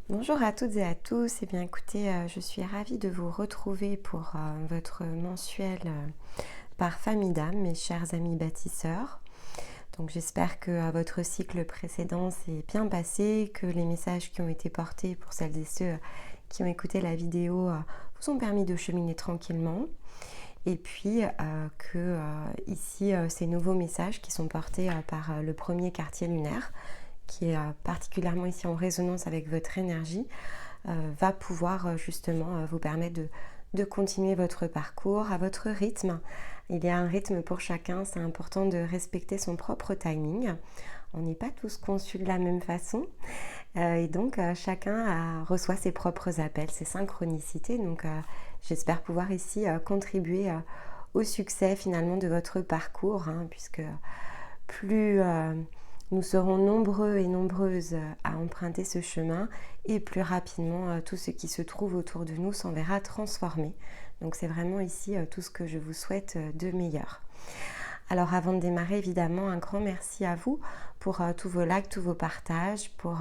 Bonjour à toutes et à tous. Eh bien écoutez, je suis ravie de vous retrouver pour votre mensuel par famille d'âme, mes chers amis bâtisseurs. Donc j'espère que votre cycle précédent s'est bien passé, que les messages qui ont été portés pour celles et ceux qui ont écouté la vidéo vous ont permis de cheminer tranquillement. Et puis que ici, ces nouveaux messages qui sont portés par le premier quartier lunaire, qui est particulièrement ici en résonance avec votre énergie, va pouvoir justement vous permettre de continuer votre parcours à votre rythme. Il y a un rythme pour chacun, c'est important de respecter son propre timing. On n'est pas tous conçus de la même façon et donc chacun reçoit ses propres appels, ses synchronicités. Donc j'espère pouvoir ici contribuer au succès finalement de votre parcours, puisque plus nous serons nombreux et nombreuses à emprunter ce chemin et plus rapidement tout ce qui se trouve autour de nous s'en verra transformé. Donc c'est vraiment ici tout ce que je vous souhaite de meilleur. Alors avant de démarrer, évidemment, un grand merci à vous pour tous vos likes, tous vos partages, pour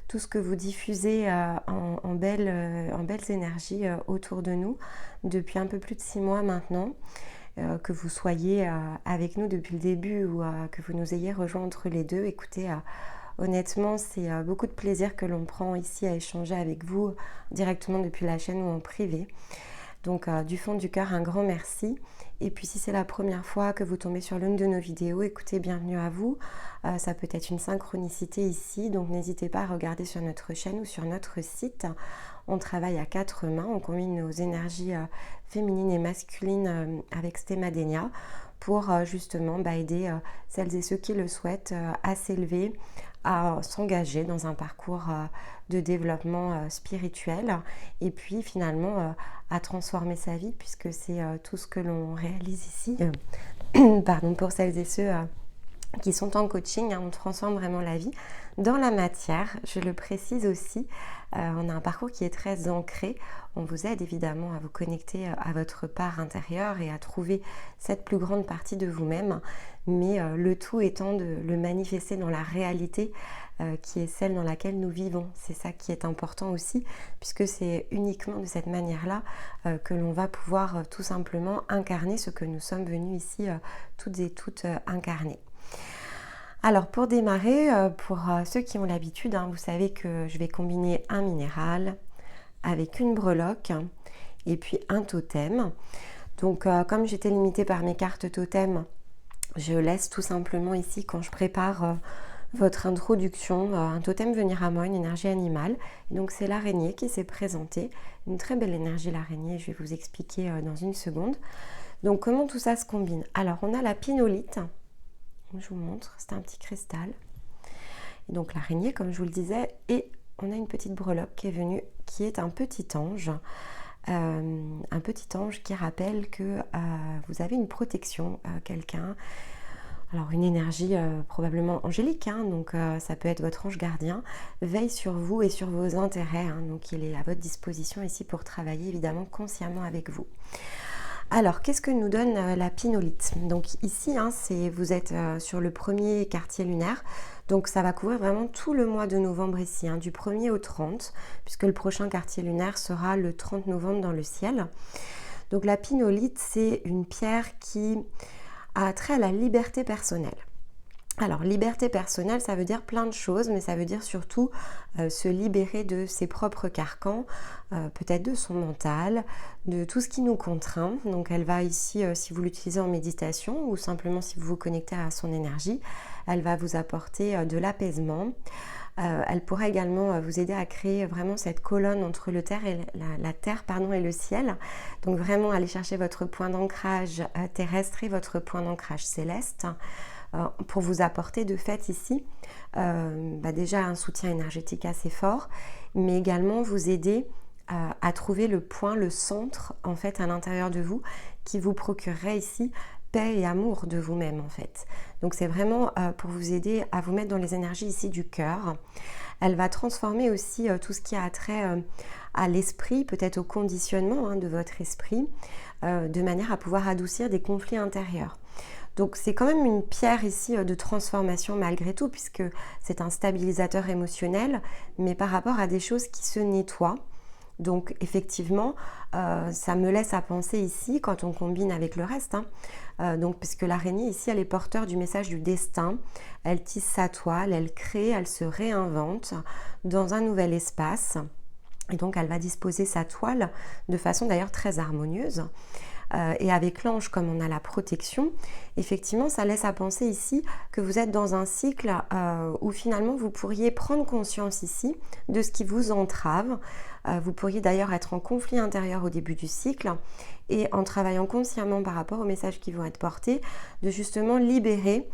tout ce que vous diffusez en belles énergies autour de nous depuis un peu plus de 6 mois maintenant. Que vous soyez avec nous depuis le début ou que vous nous ayez rejoints entre les deux. Écoutez, honnêtement, c'est beaucoup de plaisir que l'on prend ici à échanger avec vous directement depuis la chaîne ou en privé. Donc du fond du cœur, un grand merci. Et puis si c'est la première fois que vous tombez sur l'une de nos vidéos, écoutez, bienvenue à vous. Ça peut être une synchronicité ici, donc n'hésitez pas à regarder sur notre chaîne ou sur notre site. On travaille à 4 mains, on combine nos énergies féminines et masculines avec Stémadénia pour justement aider celles et ceux qui le souhaitent à s'élever, à s'engager dans un parcours de développement spirituel et puis finalement à transformer sa vie, puisque c'est tout ce que l'on réalise ici. Pardon, pour celles et ceux qui sont en coaching, on transforme vraiment la vie dans la matière. Je le précise aussi, on a un parcours qui est très ancré. On vous aide évidemment à vous connecter à votre part intérieure et à trouver cette plus grande partie de vous-même, mais le tout étant de le manifester dans la réalité qui est celle dans laquelle nous vivons. C'est ça qui est important aussi, puisque c'est uniquement de cette manière-là que l'on va pouvoir tout simplement incarner ce que nous sommes venus ici toutes et toutes incarner. Alors pour démarrer, pour ceux qui ont l'habitude, vous savez que je vais combiner un minéral avec une breloque et puis un totem. Donc comme j'étais limitée par mes cartes totem, je laisse tout simplement ici, quand je prépare votre introduction, un totem venir à moi, une énergie animale. Et donc c'est l'araignée qui s'est présentée, une très belle énergie l'araignée, je vais vous expliquer dans une seconde. Donc comment tout ça se combine? Alors on a la pinolite. Je vous montre, c'est un petit cristal. Et donc l'araignée, comme je vous le disais, et on a une petite breloque qui est venue, qui est un petit ange. Un petit ange qui rappelle que vous avez une protection, quelqu'un. Alors une énergie probablement angélique, donc ça peut être votre ange gardien, veille sur vous et sur vos intérêts. Donc il est à votre disposition ici pour travailler évidemment consciemment avec vous. Alors, qu'est-ce que nous donne la pinolite? Donc ici, vous êtes sur le premier quartier lunaire, donc ça va couvrir vraiment tout le mois de novembre ici, du 1er au 30, puisque le prochain quartier lunaire sera le 30 novembre dans le ciel. Donc la pinolite, c'est une pierre qui a trait à la liberté personnelle. Alors, liberté personnelle, ça veut dire plein de choses, mais ça veut dire surtout se libérer de ses propres carcans, peut-être de son mental, de tout ce qui nous contraint. Donc, elle va ici, si vous l'utilisez en méditation ou simplement si vous vous connectez à son énergie, elle va vous apporter de l'apaisement. Elle pourra également vous aider à créer vraiment cette colonne entre la terre et le ciel. Donc, vraiment aller chercher votre point d'ancrage terrestre et votre point d'ancrage céleste. Pour vous apporter de fait ici déjà un soutien énergétique assez fort, mais également vous aider à trouver le point, le centre en fait à l'intérieur de vous qui vous procurerait ici paix et amour de vous-même en fait. Donc c'est vraiment pour vous aider à vous mettre dans les énergies ici du cœur. elle va transformer aussi tout ce qui a trait à l'esprit, peut-être au conditionnement de votre esprit, de manière à pouvoir adoucir des conflits intérieurs. Donc c'est quand même une pierre ici de transformation malgré tout, puisque c'est un stabilisateur émotionnel, mais par rapport à des choses qui se nettoient. Donc effectivement, ça me laisse à penser ici, quand on combine avec le reste, donc puisque l'araignée ici, elle est porteur du message du destin, elle tisse sa toile, elle crée, elle se réinvente dans un nouvel espace, et donc elle va disposer sa toile de façon d'ailleurs très harmonieuse. Et avec l'ange, comme on a la protection, effectivement, ça laisse à penser ici que vous êtes dans un cycle où finalement vous pourriez prendre conscience ici de ce qui vous entrave. Vous pourriez d'ailleurs être en conflit intérieur au début du cycle et en travaillant consciemment par rapport aux messages qui vont être portés, de justement libérer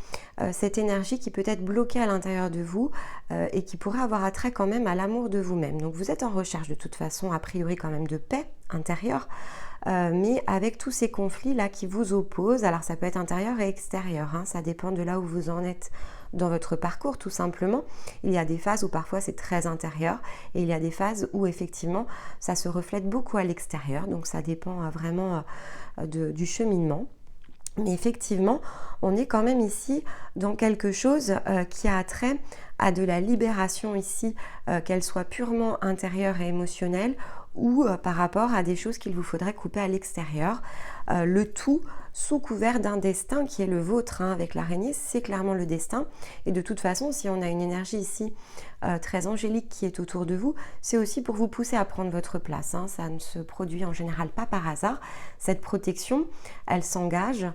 cette énergie qui peut être bloquée à l'intérieur de vous et qui pourrait avoir attrait quand même à l'amour de vous-même. Donc vous êtes en recherche de toute façon, a priori quand même de paix intérieure, mais avec tous ces conflits là qui vous opposent, alors ça peut être intérieur et extérieur, ça dépend de là où vous en êtes dans votre parcours tout simplement. Il y a des phases où parfois c'est très intérieur et il y a des phases où effectivement ça se reflète beaucoup à l'extérieur, donc ça dépend vraiment du cheminement. Mais effectivement, on est quand même ici dans quelque chose qui a trait à de la libération ici, qu'elle soit purement intérieure et émotionnelle ou par rapport à des choses qu'il vous faudrait couper à l'extérieur. Le tout sous couvert d'un destin qui est le vôtre, avec l'araignée, c'est clairement le destin. Et de toute façon, si on a une énergie ici très angélique qui est autour de vous, c'est aussi pour vous pousser à prendre votre place. Ça ne se produit en général pas par hasard. Cette protection, elle s'engage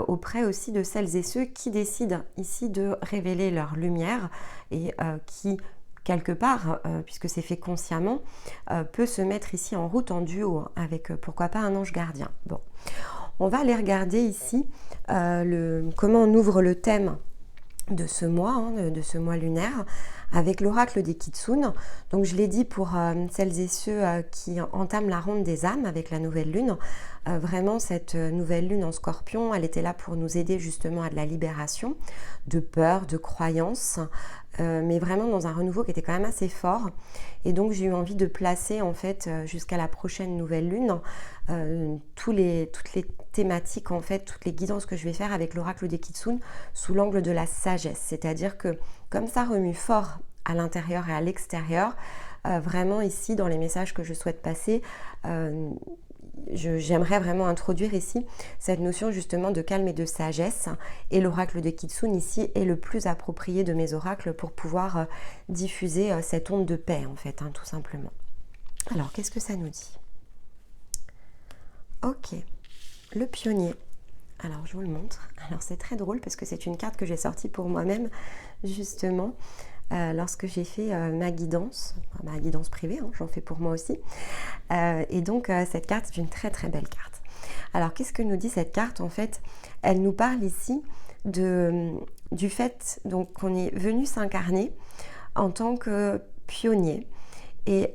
auprès aussi de celles et ceux qui décident ici de révéler leur lumière et qui quelque part, puisque c'est fait consciemment, peut se mettre ici en route en duo avec pourquoi pas un ange gardien. Bon, on va aller regarder ici comment on ouvre le thème de ce mois, de ce mois lunaire, avec l'oracle des Kitsune. Donc je l'ai dit pour celles et ceux qui entament la ronde des âmes avec la nouvelle lune. Vraiment cette nouvelle lune en Scorpion, elle était là pour nous aider justement à de la libération, de peur, de croyances, mais vraiment dans un renouveau qui était quand même assez fort. Et donc j'ai eu envie de placer en fait jusqu'à la prochaine nouvelle lune toutes les thématiques, en fait, toutes les guidances que je vais faire avec l'oracle des Kitsune sous l'angle de la sagesse. C'est-à-dire que comme ça remue fort à l'intérieur et à l'extérieur, vraiment ici dans les messages que je souhaite passer, j'aimerais vraiment introduire ici cette notion justement de calme et de sagesse, et l'oracle de Kitsune ici est le plus approprié de mes oracles pour pouvoir diffuser cette onde de paix en fait, tout simplement. Alors qu'est-ce que ça nous dit? Ok, le pionnier. Alors je vous le montre. Alors c'est très drôle parce que c'est une carte que j'ai sortie pour moi-même justement lorsque j'ai fait ma guidance privée, j'en fais pour moi aussi. Et donc cette carte, c'est une très très belle carte. Alors qu'est-ce que nous dit cette carte? En fait, elle nous parle ici du fait donc qu'on est venu s'incarner en tant que pionnier. Et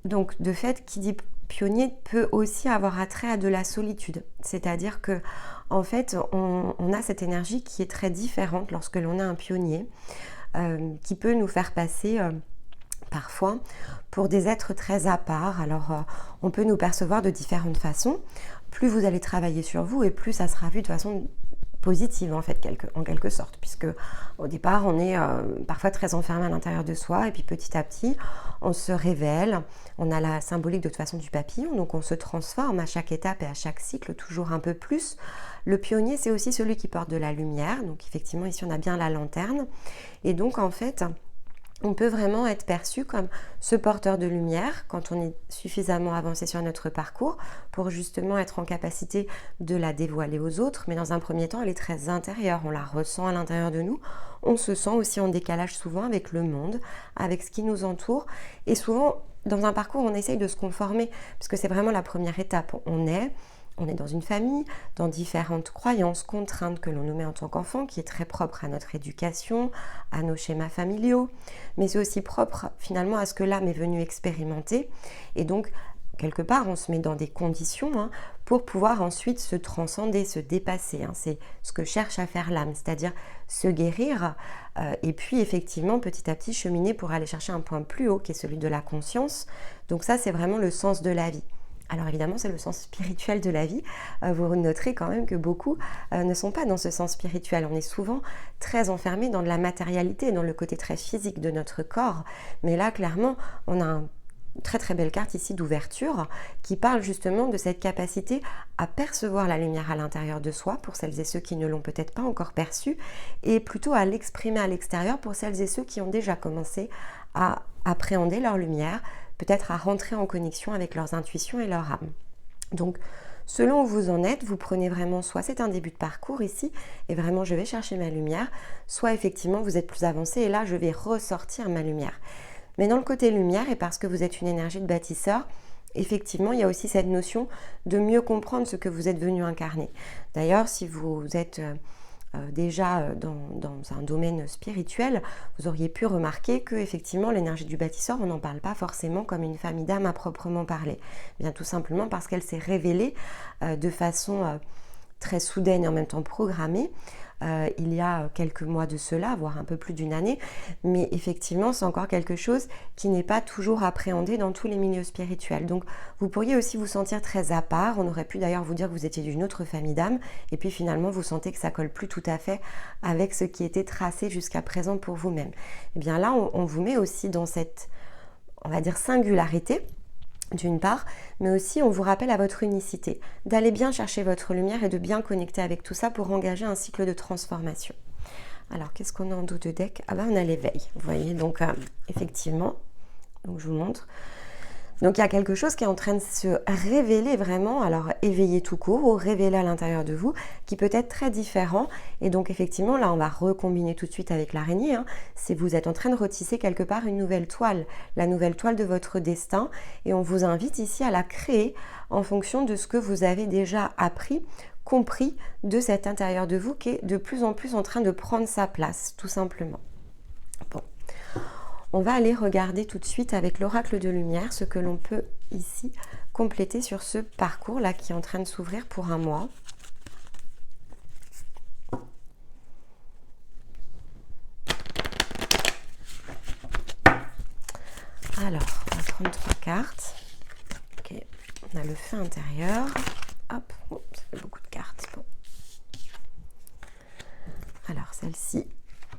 donc de fait, qui dit pionnier peut aussi avoir attrait à de la solitude. C'est-à-dire que en fait, on a cette énergie qui est très différente lorsque l'on est un pionnier, qui peut nous faire passer parfois pour des êtres très à part. Alors on peut nous percevoir de différentes façons. Plus vous allez travailler sur vous et plus ça sera vu de façon positive en fait, en quelque sorte, puisque au départ on est parfois très enfermé à l'intérieur de soi et puis petit à petit on se révèle, on a la symbolique de toute façon du papillon, donc on se transforme à chaque étape et à chaque cycle toujours un peu plus. Le pionnier, c'est aussi celui qui porte de la lumière, donc effectivement ici on a bien la lanterne, et donc en fait on peut vraiment être perçu comme ce porteur de lumière quand on est suffisamment avancé sur notre parcours pour justement être en capacité de la dévoiler aux autres. Mais dans un premier temps, elle est très intérieure, on la ressent à l'intérieur de nous. On se sent aussi en décalage souvent avec le monde, avec ce qui nous entoure. Et souvent, dans un parcours, on essaye de se conformer, parce que c'est vraiment la première étape. On est dans une famille, dans différentes croyances, contraintes que l'on nous met en tant qu'enfant, qui est très propre à notre éducation, à nos schémas familiaux, mais c'est aussi propre finalement à ce que l'âme est venue expérimenter. Et donc, quelque part, on se met dans des conditions pour pouvoir ensuite se transcender, se dépasser. C'est ce que cherche à faire l'âme, c'est-à-dire se guérir et puis effectivement petit à petit cheminer pour aller chercher un point plus haut qui est celui de la conscience. Donc ça, c'est vraiment le sens de la vie. Alors évidemment, c'est le sens spirituel de la vie. Vous noterez quand même que beaucoup ne sont pas dans ce sens spirituel. On est souvent très enfermé dans de la matérialité, dans le côté très physique de notre corps. Mais là, clairement, on a une très très belle carte ici d'ouverture qui parle justement de cette capacité à percevoir la lumière à l'intérieur de soi pour celles et ceux qui ne l'ont peut-être pas encore perçue et plutôt à l'exprimer à l'extérieur pour celles et ceux qui ont déjà commencé à appréhender leur lumière, peut-être à rentrer en connexion avec leurs intuitions et leur âme. Donc, selon où vous en êtes, vous prenez vraiment soit c'est un début de parcours ici, et vraiment je vais chercher ma lumière, soit effectivement vous êtes plus avancé et là je vais ressortir ma lumière. Mais dans le côté lumière, et parce que vous êtes une énergie de bâtisseur, effectivement il y a aussi cette notion de mieux comprendre ce que vous êtes venu incarner. D'ailleurs, si vous êtes déjà dans un domaine spirituel, vous auriez pu remarquer que effectivement l'énergie du bâtisseur, on n'en parle pas forcément comme une famille d'âme à proprement parler. Bien tout simplement parce qu'elle s'est révélée de façon très soudaine et en même temps programmée il y a quelques mois de cela, voire un peu plus d'une année, mais effectivement c'est encore quelque chose qui n'est pas toujours appréhendé dans tous les milieux spirituels. Donc vous pourriez aussi vous sentir très à part, on aurait pu d'ailleurs vous dire que vous étiez d'une autre famille d'âmes, et puis finalement vous sentez que ça colle plus tout à fait avec ce qui était tracé jusqu'à présent pour vous-même. Et bien là on vous met aussi dans cette, on va dire, singularité, d'une part, mais aussi on vous rappelle à votre unicité, d'aller bien chercher votre lumière et de bien connecter avec tout ça pour engager un cycle de transformation. Alors, qu'est-ce qu'on a en dos de deck? Ah ben, on a l'éveil, vous voyez, donc effectivement, donc je vous montre. Donc il y a quelque chose qui est en train de se révéler vraiment, alors éveiller tout court ou révéler à l'intérieur de vous, qui peut être très différent. Et donc effectivement, là on va recombiner tout de suite avec l'araignée. C'est vous êtes en train de retisser quelque part une nouvelle toile, la nouvelle toile de votre destin. Et on vous invite ici à la créer en fonction de ce que vous avez déjà appris, compris de cet intérieur de vous qui est de plus en plus en train de prendre sa place, tout simplement. Bon. On va aller regarder tout de suite avec l'oracle de lumière ce que l'on peut ici compléter sur ce parcours-là qui est en train de s'ouvrir pour un mois. Alors, on va prendre 3 cartes. Ok, on a le feu intérieur. Hop, oh, ça fait beaucoup de cartes. Bon. Alors, celle-ci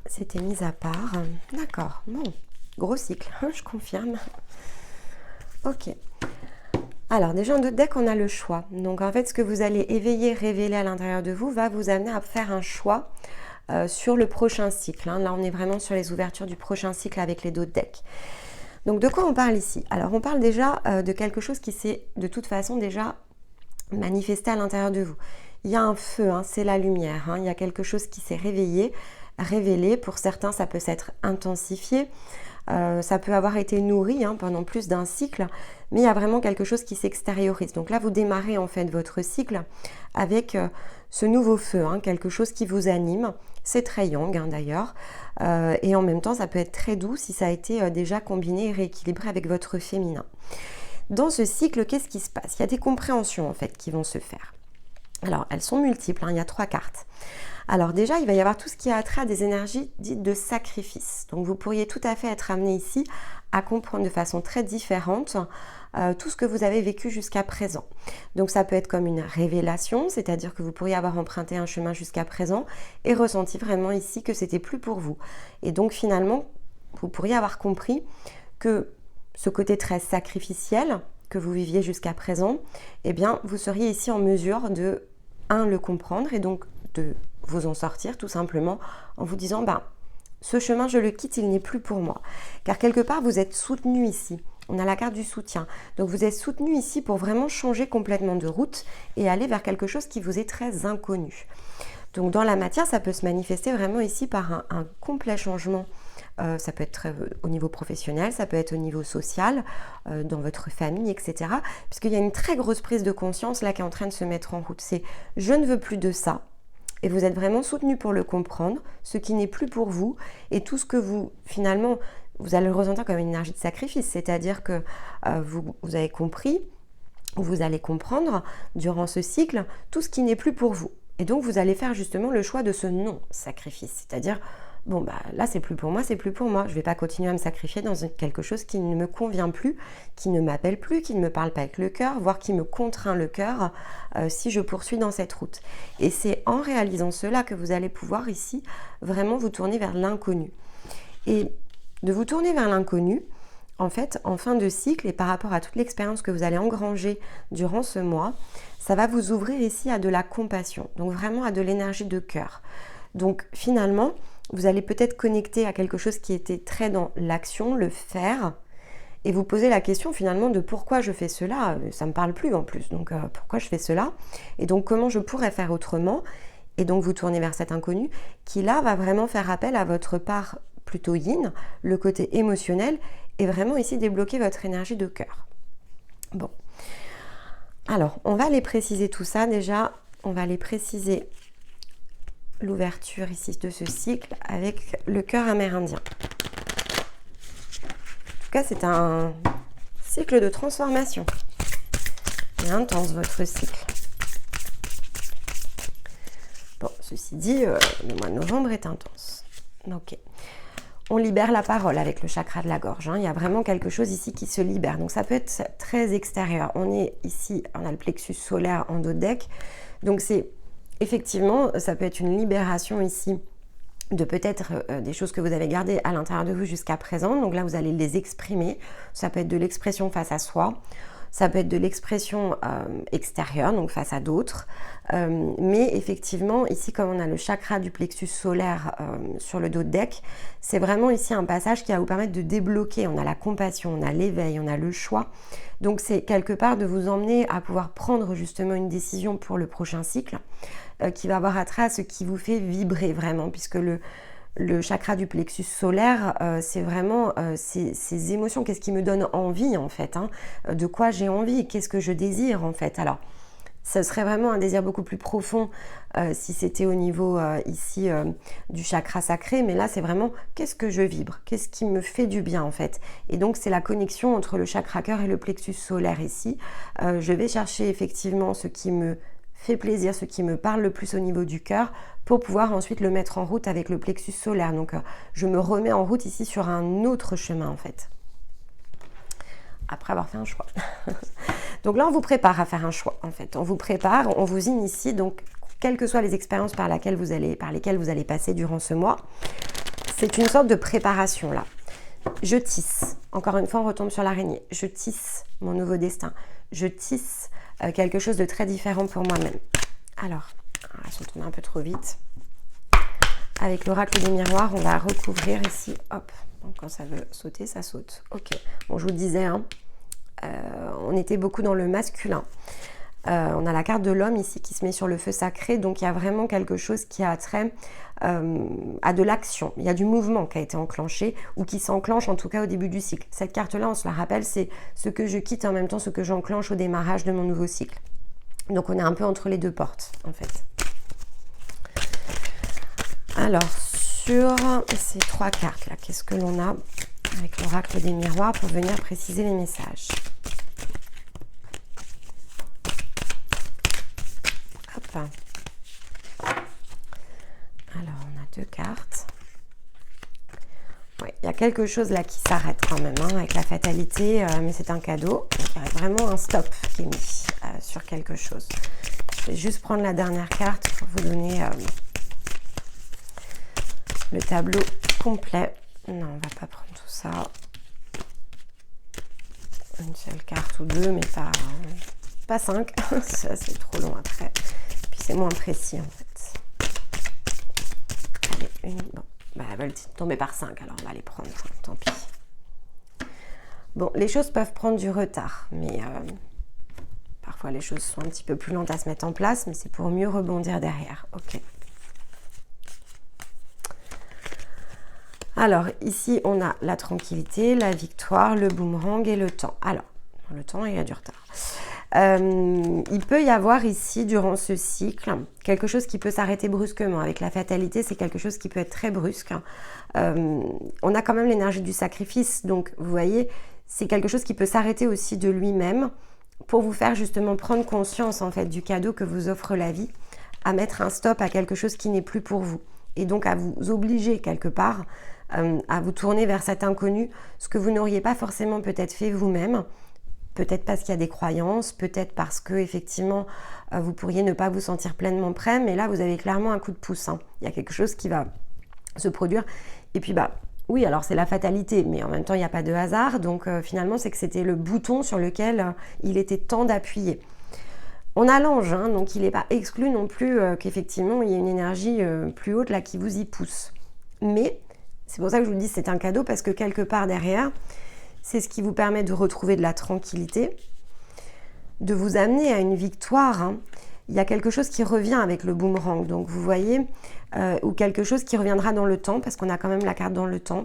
s'était mise à part. D'accord, bon. Gros cycle, je confirme. Ok. Alors, déjà en deux decks, on a le choix. Donc, en fait, ce que vous allez éveiller, révéler à l'intérieur de vous va vous amener à faire un choix sur le prochain cycle. Là, on est vraiment sur les ouvertures du prochain cycle avec les deux decks. Donc, de quoi on parle ici? Alors, on parle déjà de quelque chose qui s'est de toute façon déjà manifesté à l'intérieur de vous. Il y a un feu, c'est la lumière. Il y a quelque chose qui s'est réveillé, révélé. Pour certains, ça peut s'être intensifié. Ça peut avoir été nourri pendant plus d'un cycle, mais il y a vraiment quelque chose qui s'extériorise. Donc là, vous démarrez en fait votre cycle avec ce nouveau feu, quelque chose qui vous anime. C'est très yang d'ailleurs, et en même temps, ça peut être très doux si ça a été déjà combiné et rééquilibré avec votre féminin. Dans ce cycle, qu'est-ce qui se passe? Il y a des compréhensions en fait qui vont se faire. Alors, elles sont multiples, il y a 3 cartes. Alors déjà, il va y avoir tout ce qui a trait à des énergies dites de sacrifice. Donc vous pourriez tout à fait être amené ici à comprendre de façon très différente tout ce que vous avez vécu jusqu'à présent. Donc ça peut être comme une révélation, c'est-à-dire que vous pourriez avoir emprunté un chemin jusqu'à présent et ressenti vraiment ici que c'était plus pour vous. Et donc finalement, vous pourriez avoir compris que ce côté très sacrificiel que vous viviez jusqu'à présent, eh bien vous seriez ici en mesure de, le comprendre et donc de vous en sortir tout simplement en vous disant ce chemin je le quitte, il n'est plus pour moi, car quelque part vous êtes soutenu ici, on a la carte du soutien, donc vous êtes soutenu ici pour vraiment changer complètement de route et aller vers quelque chose qui vous est très inconnu. Donc dans la matière, ça peut se manifester vraiment ici par un complet changement. Ça peut être au niveau professionnel, ça peut être au niveau social, dans votre famille, etc. Puisqu'il y a une très grosse prise de conscience là qui est en train de se mettre en route. C'est « je ne veux plus de ça ». Et vous êtes vraiment soutenu pour le comprendre, ce qui n'est plus pour vous, et tout ce que vous, finalement, vous allez le ressentir comme une énergie de sacrifice, c'est-à-dire que vous avez compris vous allez comprendre durant ce cycle tout ce qui n'est plus pour vous. Et donc vous allez faire justement le choix de ce non-sacrifice, c'est-à-dire bon bah là c'est plus pour moi, c'est plus pour moi, je ne vais pas continuer à me sacrifier dans quelque chose qui ne me convient plus, qui ne m'appelle plus, qui ne me parle pas avec le cœur, voire qui me contraint le cœur si je poursuis dans cette route. Et c'est en réalisant cela que vous allez pouvoir ici vraiment vous tourner vers l'inconnu. Et de vous tourner vers l'inconnu, en fait, en fin de cycle et par rapport à toute l'expérience que vous allez engranger durant ce mois, ça va vous ouvrir ici à de la compassion, donc vraiment à de l'énergie de cœur. Donc finalement, vous allez peut-être connecter à quelque chose qui était très dans l'action, le faire, et vous poser la question finalement de pourquoi je fais cela, ça ne me parle plus en plus, donc pourquoi je fais cela, et donc comment je pourrais faire autrement, et donc vous tournez vers cet inconnu qui là va vraiment faire appel à votre part plutôt yin, le côté émotionnel, et vraiment ici débloquer votre énergie de cœur. Bon, alors on va aller préciser tout ça déjà, on va aller préciser l'ouverture ici de ce cycle avec le cœur amérindien. En tout cas, c'est un cycle de transformation. C'est intense votre cycle. Bon, ceci dit, le mois de novembre est intense. Ok. On libère la parole avec le chakra de la gorge. Il y a vraiment quelque chose ici qui se libère. Donc ça peut être très extérieur. On est ici, on a le plexus solaire en dodeck. Donc c'est effectivement, ça peut être une libération ici de peut-être des choses que vous avez gardées à l'intérieur de vous jusqu'à présent. Donc là, vous allez les exprimer. Ça peut être de l'expression face à soi. Ça peut être de l'expression extérieure, donc face à d'autres. Mais effectivement, ici, comme on a le chakra du plexus solaire sur le dodeck, c'est vraiment ici un passage qui va vous permettre de débloquer. On a la compassion, on a l'éveil, on a le choix. Donc c'est quelque part de vous emmener à pouvoir prendre justement une décision pour le prochain cycle qui va avoir attrait à ce qui vous fait vibrer vraiment, puisque le chakra du plexus solaire, c'est vraiment ces émotions, qu'est-ce qui me donne envie en fait, de quoi j'ai envie, qu'est-ce que je désire en fait. Alors, ce serait vraiment un désir beaucoup plus profond si c'était au niveau ici du chakra sacré, mais là c'est vraiment qu'est-ce que je vibre, qu'est-ce qui me fait du bien en fait. Et donc c'est la connexion entre le chakra cœur et le plexus solaire ici. Je vais chercher effectivement ce qui me fait plaisir, ce qui me parle le plus au niveau du cœur, pour pouvoir ensuite le mettre en route avec le plexus solaire. Donc je me remets en route ici sur un autre chemin en fait, après avoir fait un choix. Donc là on vous prépare à faire un choix en fait, on vous prépare, on vous initie, donc quelles que soient les expériences par lesquelles vous allez passer durant ce mois, c'est une sorte de préparation là. Je tisse, encore une fois on retombe sur l'araignée, je tisse mon nouveau destin, je tisse quelque chose de très différent pour moi-même. Alors, elles sont tombées un peu trop vite. Avec l'oracle des miroirs, on va recouvrir ici, hop, donc quand ça veut sauter, ça saute. Ok, bon je vous le disais, on était beaucoup dans le masculin. On a la carte de l'homme ici qui se met sur le feu sacré, donc il y a vraiment quelque chose qui a trait à de l'action. Il y a du mouvement qui a été enclenché ou qui s'enclenche en tout cas au début du cycle. Cette carte-là, on se la rappelle, c'est ce que je quitte en même temps ce que j'enclenche au démarrage de mon nouveau cycle. Donc on est un peu entre les deux portes en fait. Alors sur ces trois cartes là, qu'est-ce que l'on a avec l'oracle des miroirs pour venir préciser les messages? Hop. Alors, on a deux cartes. Oui, il y a quelque chose là qui s'arrête quand même, avec la fatalité, mais c'est un cadeau. Donc, il y a vraiment un stop qui est mis sur quelque chose. Je vais juste prendre la dernière carte pour vous donner le tableau complet. Non, on va pas prendre tout ça. Une seule carte ou deux, mais pas 5. Ça, c'est trop long après. Puis c'est moins précis en fait. Allez, une. Bon, bah, elles veulent tomber par 5, alors on va les prendre. Tant pis. Bon, les choses peuvent prendre du retard, mais parfois les choses sont un petit peu plus lentes à se mettre en place, mais c'est pour mieux rebondir derrière. Ok. Alors, ici, on a la tranquillité, la victoire, le boomerang et le temps. Alors, le temps, il y a du retard. Il peut y avoir ici, durant ce cycle, quelque chose qui peut s'arrêter brusquement. Avec la fatalité, c'est quelque chose qui peut être très brusque. On a quand même l'énergie du sacrifice. Donc, vous voyez, c'est quelque chose qui peut s'arrêter aussi de lui-même pour vous faire justement prendre conscience en fait du cadeau que vous offre la vie, à mettre un stop à quelque chose qui n'est plus pour vous. Et donc à vous obliger quelque part à vous tourner vers cet inconnu, ce que vous n'auriez pas forcément peut-être fait vous-même, peut-être parce qu'il y a des croyances, peut-être parce que effectivement vous pourriez ne pas vous sentir pleinement prêt, mais là vous avez clairement un coup de pouce. Il y a quelque chose qui va se produire. Et puis oui, alors c'est la fatalité, mais en même temps il n'y a pas de hasard, donc finalement c'est que c'était le bouton sur lequel il était temps d'appuyer. On a l'ange, donc il n'est pas exclu non plus qu'effectivement il y ait une énergie plus haute là qui vous y pousse. Mais c'est pour ça que je vous dis c'est un cadeau, parce que quelque part derrière, c'est ce qui vous permet de retrouver de la tranquillité, de vous amener à une victoire. Il y a quelque chose qui revient avec le boomerang, donc vous voyez, ou quelque chose qui reviendra dans le temps, parce qu'on a quand même la carte dans le temps.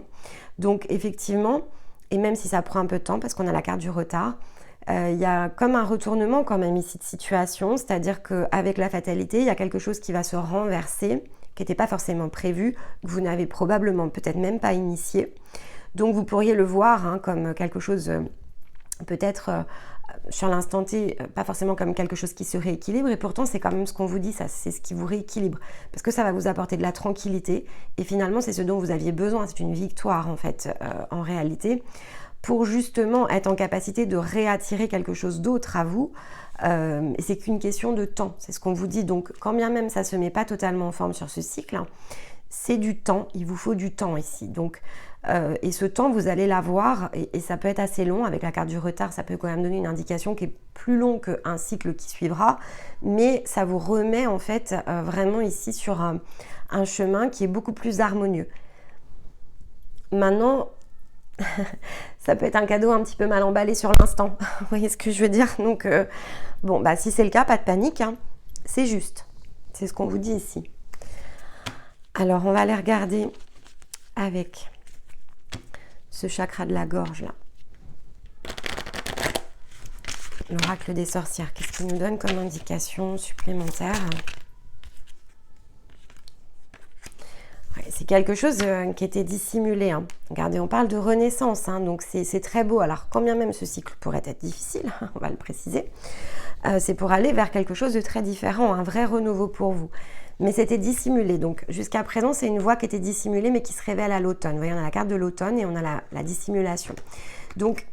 Donc effectivement, et même si ça prend un peu de temps, parce qu'on a la carte du retard, il y a comme un retournement quand même ici de situation, c'est-à-dire qu'avec la fatalité, il y a quelque chose qui va se renverser, qui n'était pas forcément prévu, que vous n'avez probablement peut-être même pas initié. Donc vous pourriez le voir comme quelque chose peut-être sur l'instant T, pas forcément comme quelque chose qui se rééquilibre, et pourtant c'est quand même ce qu'on vous dit, ça, c'est ce qui vous rééquilibre, parce que ça va vous apporter de la tranquillité, et finalement c'est ce dont vous aviez besoin, c'est une victoire en fait, en réalité, pour justement être en capacité de réattirer quelque chose d'autre à vous. Et c'est qu'une question de temps, c'est ce qu'on vous dit. Donc quand bien même ça ne se met pas totalement en forme sur ce cycle, c'est du temps, il vous faut du temps ici. Donc, et ce temps, vous allez l'avoir, et ça peut être assez long. Avec la carte du retard, ça peut quand même donner une indication qui est plus long qu'un cycle qui suivra, mais ça vous remet en fait vraiment ici sur un chemin qui est beaucoup plus harmonieux. Maintenant, ça peut être un cadeau un petit peu mal emballé sur l'instant, vous voyez ce que je veux dire? Donc si c'est le cas, pas de panique, c'est juste, c'est ce qu'on vous dit ici. Alors on va aller regarder avec ce chakra de la gorge là, l'oracle des sorcières, qu'est-ce qu'il nous donne comme indication supplémentaire? C'est quelque chose qui était dissimulé. Regardez, on parle de renaissance, donc c'est très beau. Alors, quand bien même ce cycle pourrait être difficile, on va le préciser, c'est pour aller vers quelque chose de très différent, un vrai renouveau pour vous. Mais c'était dissimulé. Donc, jusqu'à présent, c'est une voie qui était dissimulée, mais qui se révèle à l'automne. Vous voyez, on a la carte de l'automne et on a la dissimulation. Donc,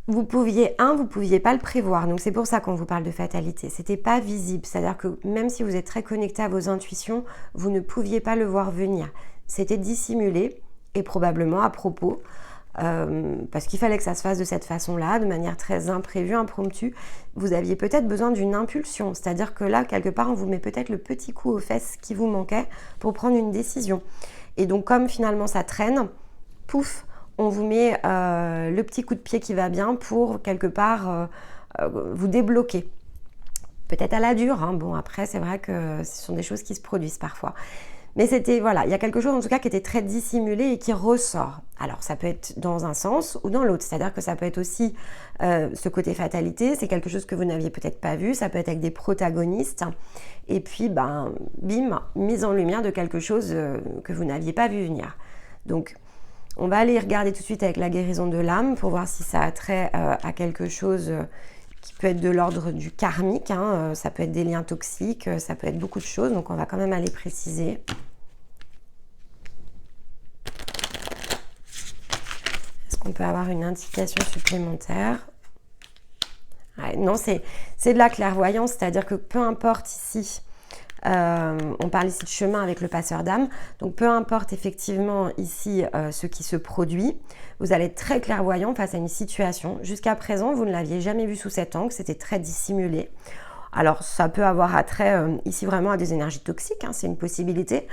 vous pouviez pas le prévoir, donc c'est pour ça qu'on vous parle de fatalité. C'était pas visible, c'est-à-dire que même si vous êtes très connecté à vos intuitions, vous ne pouviez pas le voir venir. C'était dissimulé, et probablement à propos, parce qu'il fallait que ça se fasse de cette façon-là, de manière très imprévue, impromptue. Vous aviez peut-être besoin d'une impulsion, c'est-à-dire que là, quelque part, on vous met peut-être le petit coup aux fesses qui vous manquait pour prendre une décision. Et donc, comme finalement ça traîne, pouf, on vous met le petit coup de pied qui va bien pour quelque part vous débloquer. Peut-être à la dure, bon après c'est vrai que ce sont des choses qui se produisent parfois. Mais c'était, voilà, il y a quelque chose en tout cas qui était très dissimulé et qui ressort. Alors ça peut être dans un sens ou dans l'autre, c'est-à-dire que ça peut être aussi ce côté fatalité, c'est quelque chose que vous n'aviez peut-être pas vu, ça peut être avec des protagonistes, et puis bim, mise en lumière de quelque chose que vous n'aviez pas vu venir. Donc on va aller regarder tout de suite avec la guérison de l'âme pour voir si ça a trait à quelque chose qui peut être de l'ordre du karmique. Ça peut être des liens toxiques, ça peut être beaucoup de choses. Donc on va quand même aller préciser. Est-ce qu'on peut avoir une indication supplémentaire? Non, c'est de la clairvoyance, c'est-à-dire que peu importe ici... on parle ici de chemin avec le passeur d'âme, donc peu importe effectivement ici ce qui se produit, vous allez être très clairvoyant face à une situation. Jusqu'à présent, vous ne l'aviez jamais vu sous cet angle, c'était très dissimulé. Alors ça peut avoir attrait ici vraiment à des énergies toxiques, c'est une possibilité.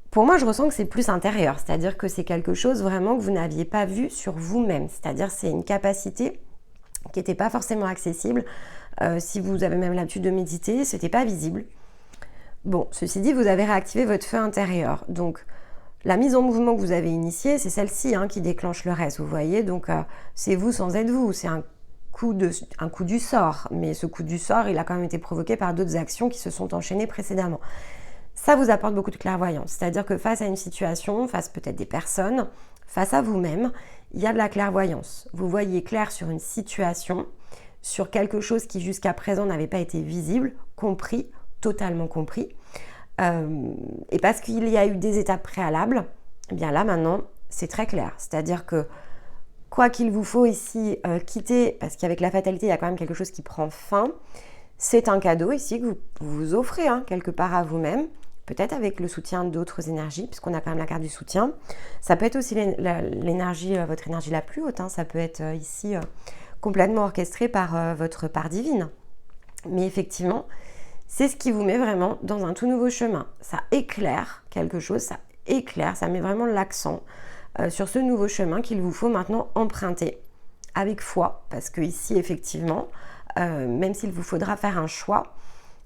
Pour moi, je ressens que c'est plus intérieur, c'est-à-dire que c'est quelque chose vraiment que vous n'aviez pas vu sur vous-même, c'est-à-dire c'est une capacité qui n'était pas forcément accessible. Si vous avez même l'habitude de méditer, c'était pas visible. Bon, ceci dit, vous avez réactivé votre feu intérieur. Donc, la mise en mouvement que vous avez initiée, c'est celle-ci qui déclenche le reste, vous voyez. Donc, c'est vous sans être vous. C'est un coup du sort. Mais ce coup du sort, il a quand même été provoqué par d'autres actions qui se sont enchaînées précédemment. Ça vous apporte beaucoup de clairvoyance. C'est-à-dire que face à une situation, face peut-être des personnes, face à vous-même, il y a de la clairvoyance. Vous voyez clair sur une situation, sur quelque chose qui jusqu'à présent n'avait pas été visible, compris, totalement compris. Et parce qu'il y a eu des étapes préalables, eh bien là maintenant, c'est très clair. C'est-à-dire que quoi qu'il vous faut ici quitter, parce qu'avec la fatalité, il y a quand même quelque chose qui prend fin, c'est un cadeau ici que vous vous offrez quelque part à vous-même, peut-être avec le soutien d'autres énergies, puisqu'on a quand même la carte du soutien. Ça peut être aussi l'énergie, votre énergie la plus haute, ça peut être ici complètement orchestré par votre part divine. Mais effectivement, c'est ce qui vous met vraiment dans un tout nouveau chemin. Ça éclaire quelque chose, ça éclaire, ça met vraiment l'accent sur ce nouveau chemin qu'il vous faut maintenant emprunter avec foi, parce que ici, effectivement, même s'il vous faudra faire un choix,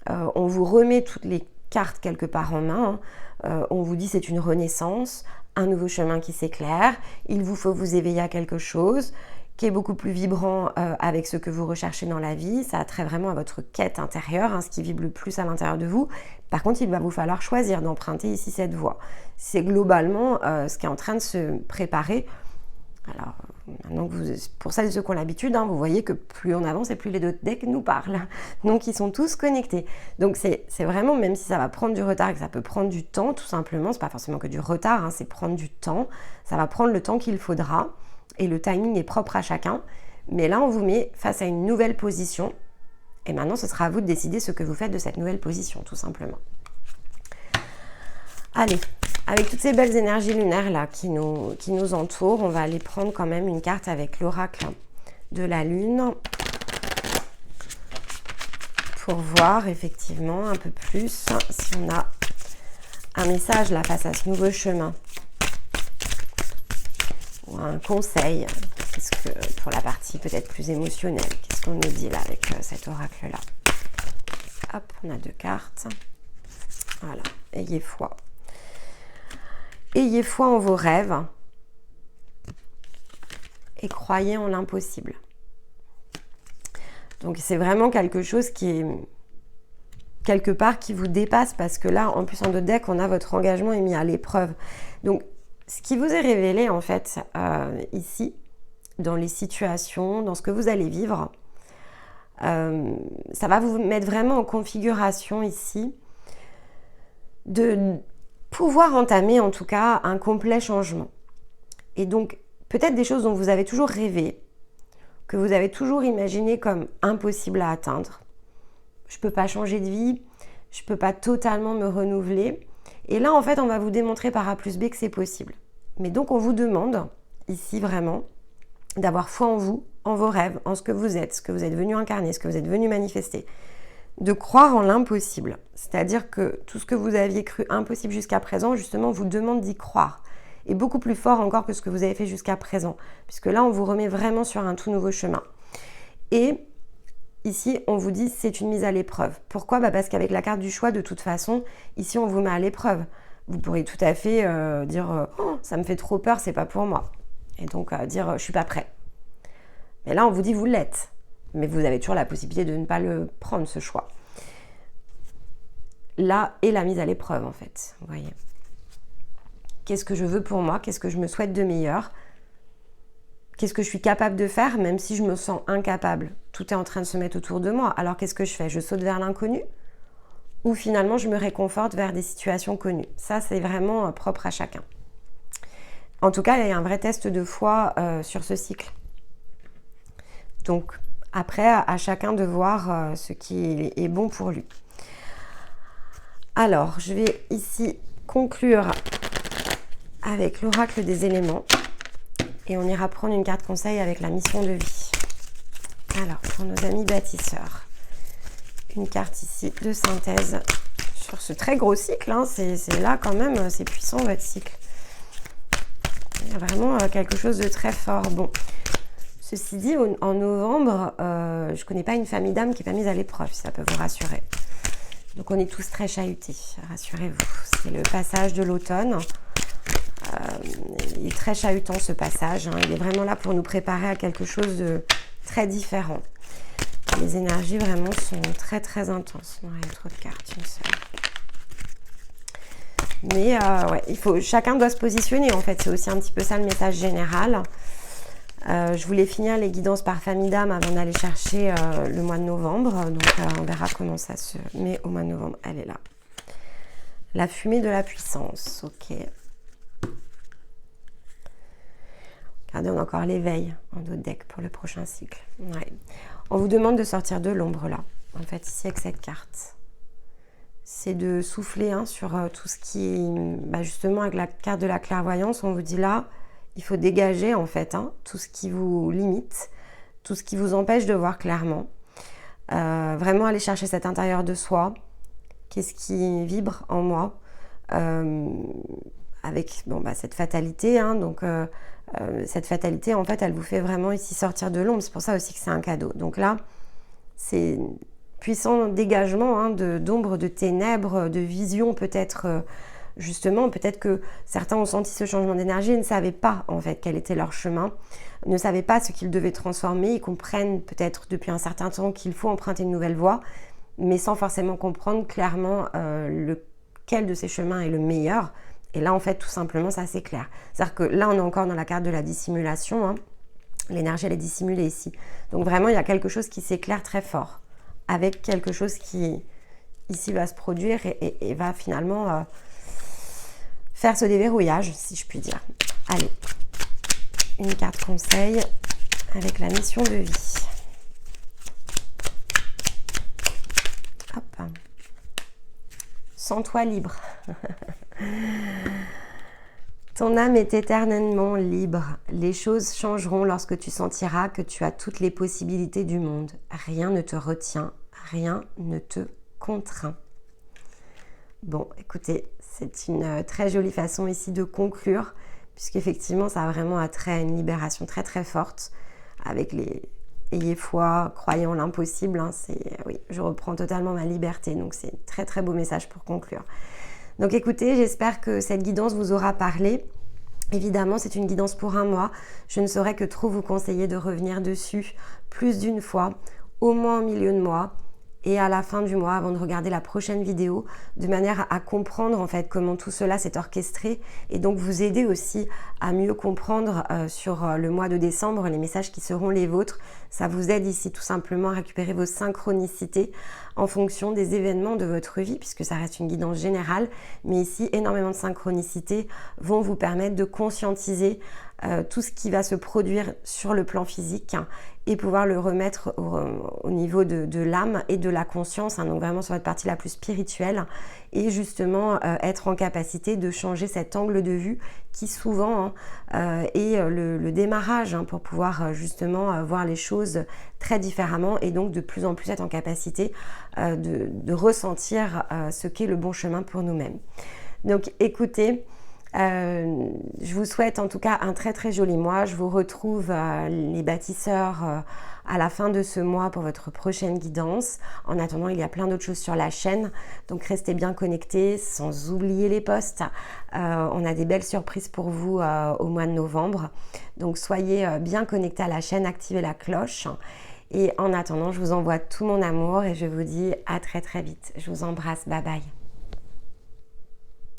on vous remet toutes les cartes quelque part en main, on vous dit c'est une renaissance, un nouveau chemin qui s'éclaire, il vous faut vous éveiller à quelque chose qui est beaucoup plus vibrant avec ce que vous recherchez dans la vie, ça a trait vraiment à votre quête intérieure, ce qui vibre le plus à l'intérieur de vous. Par contre, il va vous falloir choisir d'emprunter ici cette voie. C'est globalement ce qui est en train de se préparer. Alors, maintenant que pour celles et ceux qui ont l'habitude, vous voyez que plus on avance et plus les deux decks nous parlent. Donc, ils sont tous connectés. Donc, c'est vraiment, même si ça va prendre du retard et que ça peut prendre du temps, tout simplement, c'est pas forcément que du retard, c'est prendre du temps. Ça va prendre le temps qu'il faudra. Et le timing est propre à chacun. Mais là, on vous met face à une nouvelle position. Et maintenant, ce sera à vous de décider ce que vous faites de cette nouvelle position, tout simplement. Allez, avec toutes ces belles énergies lunaires là qui nous entourent, on va aller prendre quand même une carte avec l'oracle de la Lune pour voir effectivement un peu plus si on a un message là face à ce nouveau chemin. Ou un conseil, qu'est-ce que, pour la partie peut-être plus émotionnelle, qu'est-ce qu'on nous dit là avec cet oracle-là? Hop, on a 2 cartes. Voilà, ayez foi. Ayez foi en vos rêves et croyez en l'impossible. Donc c'est vraiment quelque chose qui est quelque part qui vous dépasse parce que là, en plus en deux decks, on a votre engagement est mis à l'épreuve. Donc ce qui vous est révélé en fait ici, dans les situations, dans ce que vous allez vivre, ça va vous mettre vraiment en configuration ici de pouvoir entamer en tout cas un complet changement. Et donc peut-être des choses dont vous avez toujours rêvé, que vous avez toujours imaginé comme impossible à atteindre. Je ne peux pas changer de vie, je ne peux pas totalement me renouveler. Et là, en fait, on va vous démontrer par A plus B que c'est possible. Mais donc, on vous demande, ici vraiment, d'avoir foi en vous, en vos rêves, en ce que vous êtes venu incarner, ce que vous êtes venu manifester. De croire en l'impossible. C'est-à-dire que tout ce que vous aviez cru impossible jusqu'à présent, justement, on vous demande d'y croire. Et beaucoup plus fort encore que ce que vous avez fait jusqu'à présent. Puisque là, on vous remet vraiment sur un tout nouveau chemin. Et ici, on vous dit c'est une mise à l'épreuve. Pourquoi ? Parce qu'avec la carte du choix, de toute façon, ici, on vous met à l'épreuve. Vous pourriez tout à fait dire oh, ça me fait trop peur, c'est pas pour moi. Et donc dire je suis pas prêt. Mais là, on vous dit vous l'êtes. Mais vous avez toujours la possibilité de ne pas le prendre, ce choix. Là est la mise à l'épreuve, en fait. Vous voyez. Qu'est-ce que je veux pour moi ? Qu'est-ce que je me souhaite de meilleur ? Qu'est-ce que je suis capable de faire, même si je me sens incapable ? Tout est en train de se mettre autour de moi. Alors, qu'est-ce que je fais ? Je saute vers l'inconnu ? Ou finalement, je me réconforte vers des situations connues ? Ça, c'est vraiment propre à chacun. En tout cas, il y a un vrai test de foi sur ce cycle. Donc, après, à chacun de voir ce qui est bon pour lui. Alors, je vais ici conclure avec l'oracle des éléments. Et on ira prendre une carte conseil avec la mission de vie. Alors, pour nos amis bâtisseurs, une carte ici de synthèse sur ce très gros cycle. C'est là quand même, c'est puissant votre cycle. Il y a vraiment quelque chose de très fort. Bon, ceci dit, en novembre, je ne connais pas une famille d'âmes qui n'est pas mise à l'épreuve, si ça peut vous rassurer. Donc on est tous très chahutés, rassurez-vous. C'est le passage de l'automne. Il est très chahutant ce passage. Il est vraiment là pour nous préparer à quelque chose de très différent. Les énergies vraiment sont très très intenses. Non, il y a trop de cartes, une seule. Mais ouais, chacun doit se positionner en fait. C'est aussi un petit peu ça le message général. Je voulais finir les guidances par famille d'âme avant d'aller chercher le mois de novembre. Donc on verra comment ça se met au mois de novembre. Elle est là. La fumée de la puissance. Ok. Regardez, on a encore l'éveil en dos de deck pour le prochain cycle. Ouais. On vous demande de sortir de l'ombre là. En fait, ici avec cette carte. C'est de souffler sur tout ce qui est... justement, avec la carte de la clairvoyance, on vous dit là, il faut dégager en fait tout ce qui vous limite, tout ce qui vous empêche de voir clairement. Vraiment aller chercher cet intérieur de soi. Qu'est-ce qui vibre en moi avec cette fatalité. Donc, cette fatalité, en fait, elle vous fait vraiment ici sortir de l'ombre. C'est pour ça aussi que c'est un cadeau. Donc là, c'est... puissant dégagement d'ombre, de ténèbres, de vision peut-être, justement, peut-être que certains ont senti ce changement d'énergie et ne savaient pas en fait quel était leur chemin, ne savaient pas ce qu'ils devaient transformer, ils comprennent peut-être depuis un certain temps qu'il faut emprunter une nouvelle voie, mais sans forcément comprendre clairement lequel de ces chemins est le meilleur. Et là en fait tout simplement ça c'est clair. C'est-à-dire que là on est encore dans la carte de la dissimulation, l'énergie elle est dissimulée ici. Donc vraiment il y a quelque chose qui s'éclaire très fort, avec quelque chose qui, ici, va se produire et va finalement faire ce déverrouillage, si je puis dire. Allez, une carte conseil avec la mission de vie. Hop. Sens-toi libre. Ton âme est éternellement libre. Les choses changeront lorsque tu sentiras que tu as toutes les possibilités du monde. Rien ne te retient, rien ne te contraint. Bon, écoutez, c'est une très jolie façon ici de conclure, puisqu'effectivement, ça a vraiment attrait à une libération très très forte, avec les « ayez foi, croyez en l'impossible ». Oui, je reprends totalement ma liberté, donc c'est un très très beau message pour conclure. Donc écoutez, j'espère que cette guidance vous aura parlé. Évidemment, c'est une guidance pour un mois. Je ne saurais que trop vous conseiller de revenir dessus plus d'une fois, au moins au milieu de mois et à la fin du mois avant de regarder la prochaine vidéo, de manière à comprendre en fait comment tout cela s'est orchestré et donc vous aider aussi à mieux comprendre sur le mois de décembre les messages qui seront les vôtres. Ça vous aide ici tout simplement à récupérer vos synchronicités en fonction des événements de votre vie, puisque ça reste une guidance générale, mais ici énormément de synchronicités vont vous permettre de conscientiser tout ce qui va se produire sur le plan physique et pouvoir le remettre au niveau de l'âme et de la conscience, donc vraiment sur votre partie la plus spirituelle, et justement être en capacité de changer cet angle de vue qui souvent est le démarrage pour pouvoir justement voir les choses très différemment et donc de plus en plus être en capacité de ressentir ce qu'est le bon chemin pour nous-mêmes. Donc écoutez, je vous souhaite en tout cas un très très joli mois. Je vous retrouve les bâtisseurs à la fin de ce mois pour votre prochaine guidance. En attendant, il y a plein d'autres choses sur la chaîne, donc restez bien connectés sans oublier les posts. On a des belles surprises pour vous au mois de novembre, donc soyez bien connectés à la chaîne, activez la cloche. Et en attendant, je vous envoie tout mon amour et je vous dis à très très vite. Je vous embrasse, bye bye.